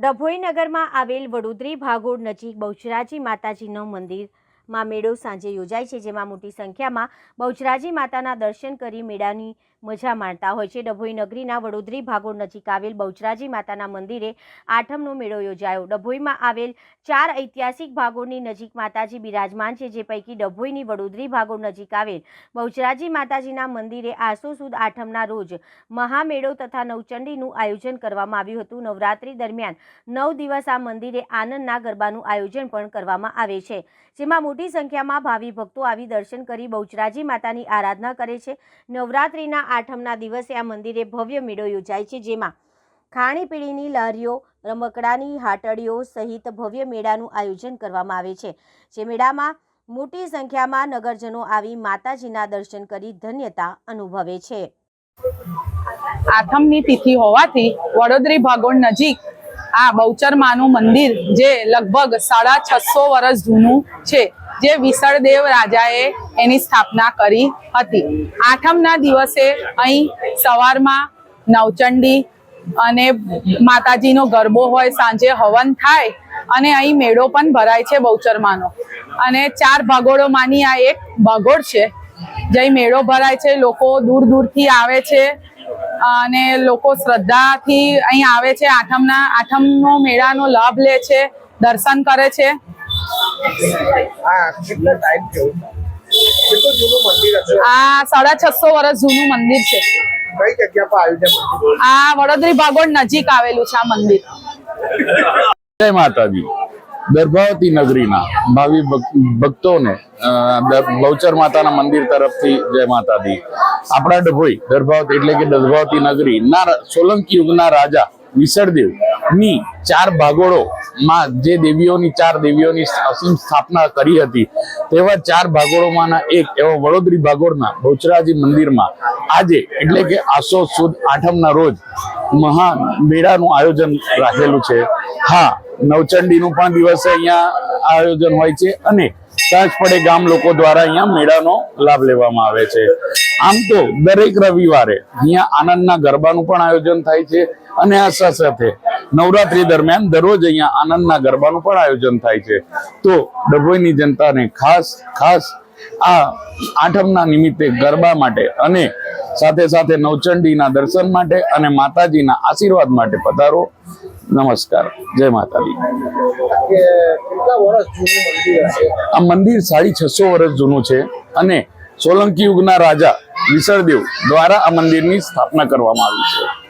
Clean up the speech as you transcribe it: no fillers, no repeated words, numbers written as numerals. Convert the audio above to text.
ડભોઈ નગરમાં આવેલ વડોદરી ભાગોળ નજીક બહુચરાજી માતાજીનું મંદિરમાં મેળો સાંજે યોજાય છે, જેમાં મોટી સંખ્યામાં બહુચરાજી માતાના દર્શન કરી મેળાની મજા માણતા હોય છે। ડભોઈ નગરીના વડોદરી ભાગોળ નજીક આવેલ બહુચરાજી માતાના મંદિરે આઠમનો મેળો યોજાયો। ડભોઈમાં આવેલ 4 ઐતિહાસિક ભાગોળની નજીક માતાજી બિરાજમાન છે, જે પૈકી ડભોઈની વડોદરી ભાગોળ નજીક આવેલ બહુચરાજી માતાજીના મંદિરે આસો સુદ આઠમના રોજ મહામેળો તથા નવચંડીનું આયોજન કરવામાં આવ્યું હતું। નવરાત્રી દરમિયાન 9 દિવસ આ મંદિરે આનંદના ગરબાનું આયોજન પણ કરવામાં આવે છે, જેમાં મોટી સંખ્યામાં ભાવિ ભક્તો આવી દર્શન કરી બહુચરાજી માતાની આરાધના કરે છે। નવરાત્રીના આઠમના દિવસે આ મંદિરે ભવ્ય મેળો યોજાય છે, જેમાં ખાણીપીણીની લારીઓ, રમકડાની હાટડીઓ સહિત ભવ્ય મેળાનું આયોજન કરવામાં આવે છે, જે મેળામાં મોટી સંખ્યામાં નગરજનો આવી માતાજીના દર્શન કરી ધન્યતા અનુભવે છે। આઠમની તિથિ હોવાથી વડોદરી ભાગોળ નજીક આ બહુચર માનું મંદિર જે લગભગ 650 વર્ષ જૂનું છે, જે વિસળદેવ રાજાએ એની સ્થાપના કરી હતી। આઠમના દિવસે અહીં સવારમાં નવચંડી અને માતાજીનો ગરબો હોય, સાંજે હવન થાય અને અહીં મેળો પણ ભરાય છે બહુચરમાનો। અને 4 ભાગોળોમાંની આ એક ભાગોળ છે, જે મેળો ભરાય છે। લોકો દૂર દૂરથી આવે છે અને લોકો શ્રદ્ધાથી અહીં આવે છે। આઠમનો મેળાનો લાભ લે છે, દર્શન કરે છે। આ 650 વર્ષ જૂનું મંદિર છે। કઈ જગ્યા પર આવ્યું છે? આ વડોદરી ભાગોળ નજીક આવેલું છે આ મંદિર। જય માતાજી। દર્ભાવતી નગરીના ભાવિ ભક્તોને બહુચર માતાના મંદિર તરફથી જય માતાજી। આપણા ડભોઈ દર્ભાવતી એટલે કે દર્ભાવતી નગરી ના સોલંકી યુગના રાજા વિસળદેવ ની 4 ભાગોળોમાં જે દેવીઓની 4 દેવીઓની અસીમ સ્થાપના કરી હતી, તેવા 4 ભાગોળોમાંના એક એવા વડોદરી ભાગોળના બહુચરાજી મંદિરમાં આજે એટલે કે આસો સુદ આઠમના રોજ મહા મેળાનું આયોજન રાખેલું છે। હા, નવચંડીનું પણ દિવસે અહીંયા આયોજન હોય છે અને સાંજ પડે ગામ લોકો દ્વારા અહીંયા મેળાનો લાભ લેવામાં આવે છે। આમ તો દરેક રવિવારે અહીંયા આનંદના ગરબાનું પણ આયોજન થાય છે અને આ સાથે નવરાત્રી દરમિયાન દરરોજ અહીંયા આનંદના ગરબાનું પણ આયોજન થાય છે। તો ડભોઈની જનતાને ખાસ આ આઠમના નિમિત્તે ગરબા માટે અને સાથે સાથે નવચંડીના દર્શન માટે અને માતાજીના આશીર્વાદ માટે પધારો। નમસ્કાર, જય માતાજી। આ મંદિર 650 વર્ષ જૂનું છે અને સોલંકી યુગના રાજા વિસળદેવ દ્વારા આ મંદિરની સ્થાપના કરવામાં આવી છે।